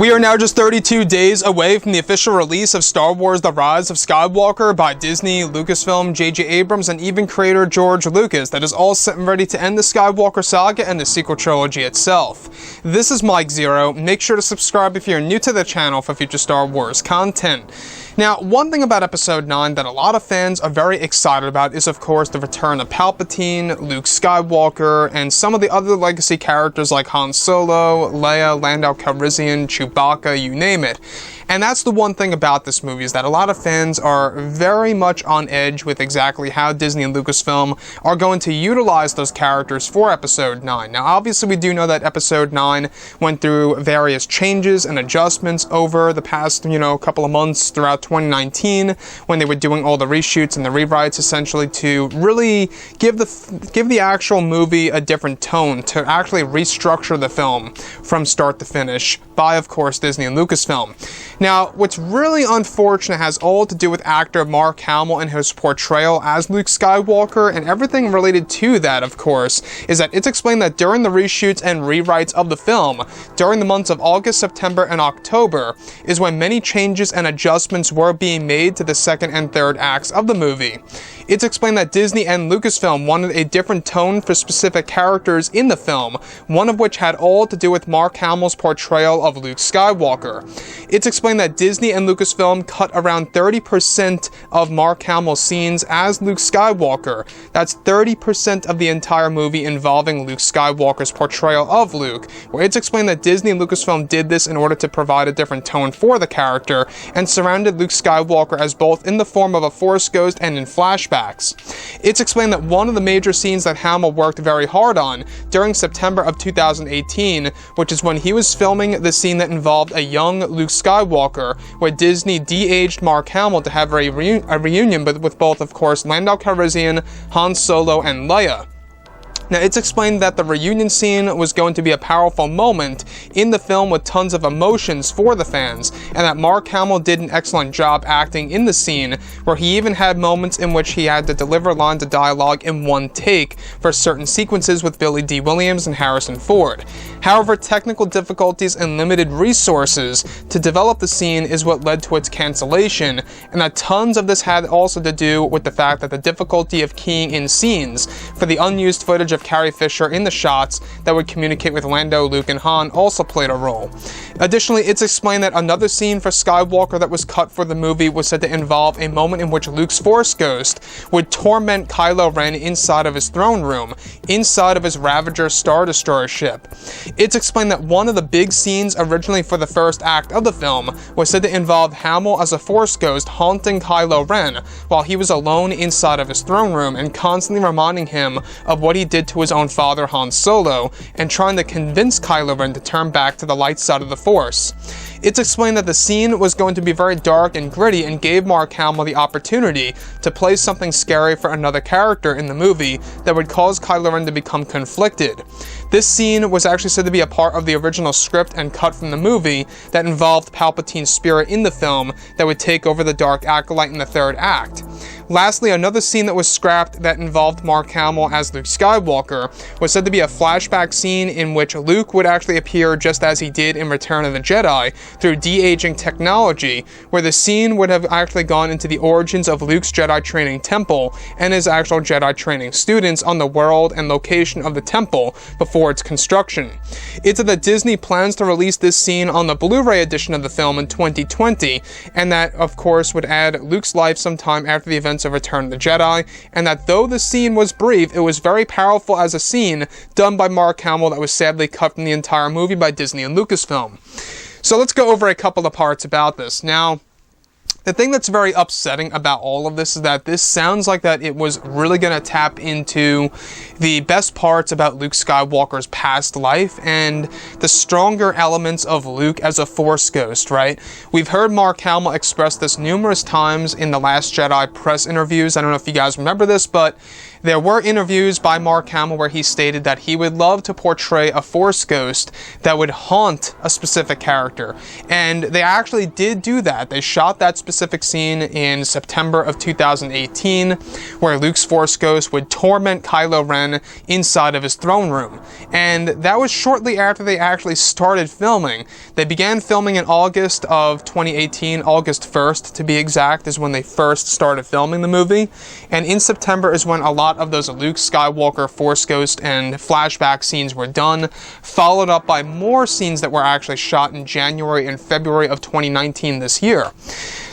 We are now just 32 days away from the official release of Star Wars The Rise of Skywalker by Disney, Lucasfilm, J.J. Abrams, and even creator George Lucas, that is all set and ready to end the Skywalker saga and the sequel trilogy itself. This is Mike Zero. Make sure to subscribe if you're new to the channel for future Star Wars content. Now, one thing about Episode 9 that a lot of fans are very excited about is, of course, the return of Palpatine, Luke Skywalker, and some of the other legacy characters like Han Solo, Leia, Lando Calrissian, Chewbacca, you name it. And that's the one thing about this movie, is that a lot of fans are very much on edge with exactly how Disney and Lucasfilm are going to utilize those characters for Episode 9. Now, obviously, we do know that Episode 9 went through various changes and adjustments over the past, couple of months throughout 2019, when they were doing all the reshoots and the rewrites, essentially, to really give the actual movie a different tone, to actually restructure the film from start to finish by, of course, Disney and Lucasfilm. Now, what's really unfortunate has all to do with actor Mark Hamill and his portrayal as Luke Skywalker, and everything related to that, of course, is that it's explained that during the reshoots and rewrites of the film, during the months of August, September, and October, is when many changes and adjustments were being made to the second and third acts of the movie. It's explained that Disney and Lucasfilm wanted a different tone for specific characters in the film, one of which had all to do with Mark Hamill's portrayal of Luke Skywalker. It's explained that Disney and Lucasfilm cut around 30% of Mark Hamill's scenes as Luke Skywalker. That's 30% of the entire movie involving Luke Skywalker's portrayal of Luke, where it's explained that Disney and Lucasfilm did this in order to provide a different tone for the character, and surrounded Luke Skywalker as both in the form of a Force ghost and in flashbacks. It's explained that one of the major scenes that Hamill worked very hard on during September of 2018, which is when he was filming the scene that involved a young Luke Skywalker, where Disney de-aged Mark Hamill to have a reunion with both, of course, Lando Calrissian, Han Solo, and Leia. Now, it's explained that the reunion scene was going to be a powerful moment in the film with tons of emotions for the fans, and that Mark Hamill did an excellent job acting in the scene, where he even had moments in which he had to deliver lines of dialogue in one take for certain sequences with Billy Dee Williams and Harrison Ford. However, technical difficulties and limited resources to develop the scene is what led to its cancellation, and that tons of this had also to do with the fact that the difficulty of keying in scenes for the unused footage of Carrie Fisher in the shots that would communicate with Lando, Luke, and Han also played a role. Additionally, it's explained that another scene for Skywalker that was cut for the movie was said to involve a moment in which Luke's Force ghost would torment Kylo Ren inside of his throne room, inside of his Ravager Star Destroyer ship. It's explained that one of the big scenes originally for the first act of the film was said to involve Hamill as a Force ghost haunting Kylo Ren while he was alone inside of his throne room, and constantly reminding him of what he did to his own father, Han Solo, and trying to convince Kylo Ren to turn back to the light side of the Force. It's explained that the scene was going to be very dark and gritty, and gave Mark Hamill the opportunity to play something scary for another character in the movie that would cause Kylo Ren to become conflicted. This scene was actually said to be a part of the original script and cut from the movie that involved Palpatine's spirit in the film that would take over the Dark Acolyte in the third act. Lastly, another scene that was scrapped that involved Mark Hamill as Luke Skywalker was said to be a flashback scene in which Luke would actually appear just as he did in Return of the Jedi through de-aging technology, where the scene would have actually gone into the origins of Luke's Jedi training temple and his actual Jedi training students on the world and location of the temple before its construction. It's said that Disney plans to release this scene on the Blu-ray edition of the film in 2020, and that, of course, would add Luke's life sometime after the events of Return of the Jedi, and that though the scene was brief, it was very powerful as a scene done by Mark Hamill that was sadly cut from the entire movie by Disney and Lucasfilm. So let's go over a couple of parts about this. Now, the thing that's very upsetting about all of this is that this sounds like that it was really going to tap into the best parts about Luke Skywalker's past life and the stronger elements of Luke as a Force ghost, right? We've heard Mark Hamill express this numerous times in the Last Jedi press interviews. I don't know if you guys remember this, but there were interviews by Mark Hamill where he stated that he would love to portray a Force ghost that would haunt a specific character. And they actually did do that. They shot that specific scene in September of 2018, where Luke's Force ghost would torment Kylo Ren inside of his throne room. And that was shortly after they actually started filming. They began filming in August of 2018, August 1st to be exact, is when they first started filming the movie. And in September is when a lot of those Luke Skywalker Force Ghost and flashback scenes were done, followed up by more scenes that were actually shot in January and February of 2019 this year.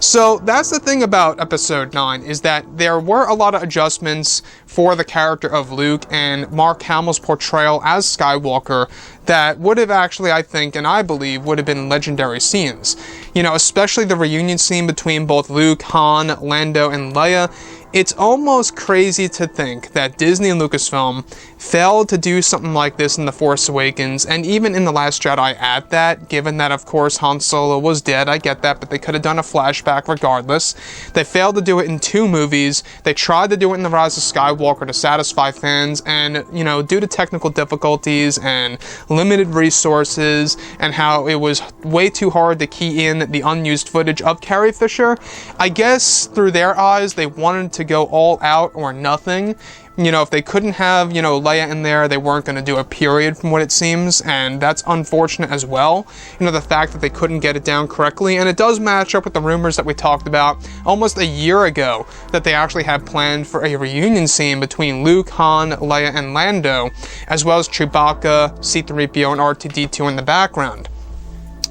So that's the thing about Episode 9, is that there were a lot of adjustments for the character of Luke and Mark Hamill's portrayal as Skywalker that would have actually, I think, and I believe, would have been legendary scenes. You know, especially the reunion scene between both Luke, Han, Lando, and Leia. It's almost crazy to think that Disney and Lucasfilm failed to do something like this in The Force Awakens, and even in The Last Jedi at that, given that, of course, Han Solo was dead. I get that, but they could have done a flashback regardless. They failed to do it in 2 movies. They tried to do it in The Rise of Skywalker to satisfy fans, and, you know, due to technical difficulties and limited resources, and how it was way too hard to key in the unused footage of Carrie Fisher, I guess through their eyes, they wanted to go all out or nothing. You know, if they couldn't have, you know, Leia in there, they weren't going to do a period from what it seems, and that's unfortunate as well. You know, the fact that they couldn't get it down correctly, and it does match up with the rumors that we talked about almost a year ago, that they actually had planned for a reunion scene between Luke, Han, Leia, and Lando, as well as Chewbacca, C-3PO, and R2-D2 in the background.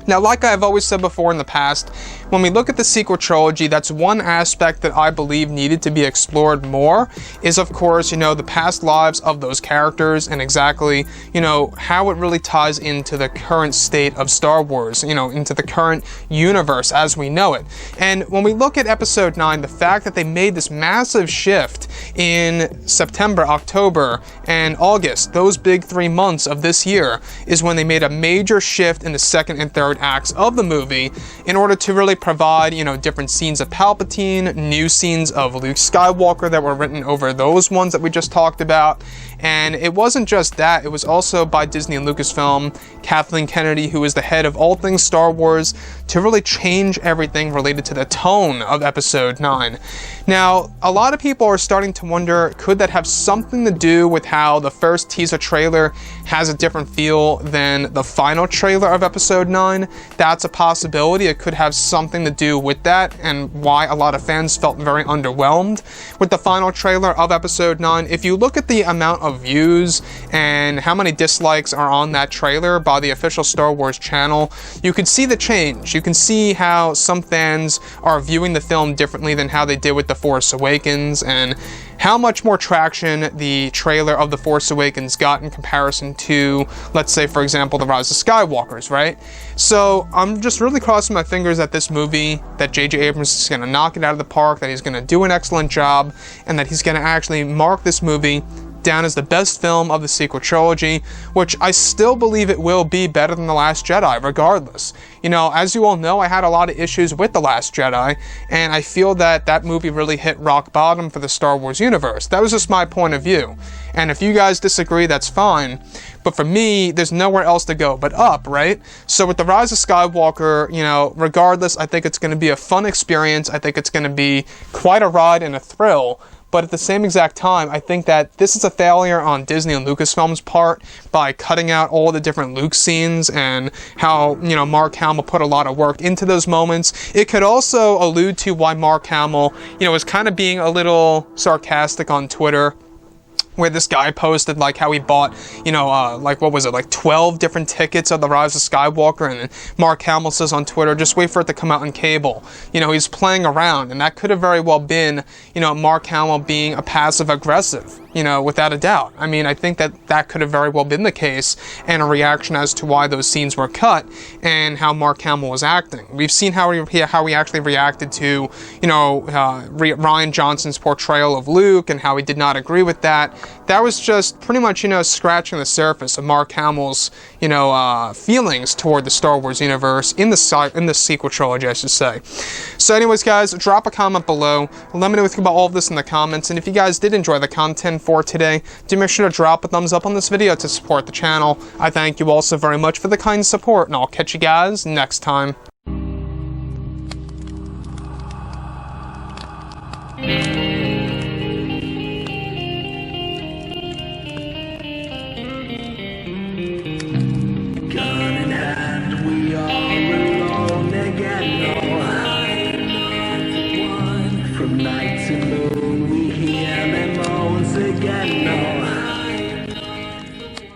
Now, like I've always said before in the past, when we look at the sequel trilogy, that's one aspect that I believe needed to be explored more, is of course, you know, the past lives of those characters and exactly, you know, how it really ties into the current state of Star Wars, you know, into the current universe as we know it. And when we look at Episode 9, the fact that they made this massive shift in September, October, and August, those big 3 months of this year, is when they made a major shift in the second and third acts of the movie in order to really provide, you know, different scenes of Palpatine, new scenes of Luke Skywalker that were written over those ones that we just talked about. And it wasn't just that, it was also by Disney and Lucasfilm, Kathleen Kennedy, who is the head of all things Star Wars, to really change everything related to the tone of Episode 9. Now, a lot of people are starting to wonder, could that have something to do with how the first teaser trailer has a different feel than the final trailer of Episode 9? That's a possibility. It could have something to do with that, and why a lot of fans felt very underwhelmed with the final trailer of Episode 9. If you look at the amount of views and how many dislikes are on that trailer by the official Star Wars channel, you can see the change. You can see how some fans are viewing the film differently than how they did with The Force Awakens, and how much more traction the trailer of The Force Awakens got in comparison to, let's say, for example, The Rise of Skywalkers, right? So I'm just really crossing my fingers that this movie, that J.J. Abrams is going to knock it out of the park, that he's going to do an excellent job, and that he's going to actually mark this movie down as the best film of the sequel trilogy, which I still believe it will be better than The Last Jedi, regardless. You know, as you all know, I had a lot of issues with The Last Jedi, and I feel that that movie really hit rock bottom for the Star Wars universe. That was just my point of view. And if you guys disagree, that's fine. But for me, there's nowhere else to go but up, right? So with The Rise of Skywalker, you know, regardless, I think it's going to be a fun experience. I think it's going to be quite a ride and a thrill. But at the same exact time, I think that this is a failure on Disney and Lucasfilm's part by cutting out all the different Luke scenes and how, you know, Mark Hamill put a lot of work into those moments. It could also allude to why Mark Hamill, you know, was kind of being a little sarcastic on Twitter, where this guy posted like how he bought, you know, like what was it, like 12 different tickets of The Rise of Skywalker, and then Mark Hamill says on Twitter, just wait for it to come out on cable. You know, he's playing around, and that could have very well been, you know, Mark Hamill being a passive-aggressive, you know, without a doubt. I mean, I think that that could have very well been the case, and a reaction as to why those scenes were cut, and how Mark Hamill was acting. We've seen how he actually reacted to, you know, Rian Johnson's portrayal of Luke, and how he did not agree with that. That was just pretty much, you know, scratching the surface of Mark Hamill's, you know, feelings toward the Star Wars universe in the sequel trilogy, I should say. So anyways, guys, drop a comment below. Let me know what you think about all of this in the comments, and if you guys did enjoy the content for today, do make sure to drop a thumbs up on this video to support the channel. I thank you all so very much for the kind support, and I'll catch you guys next time.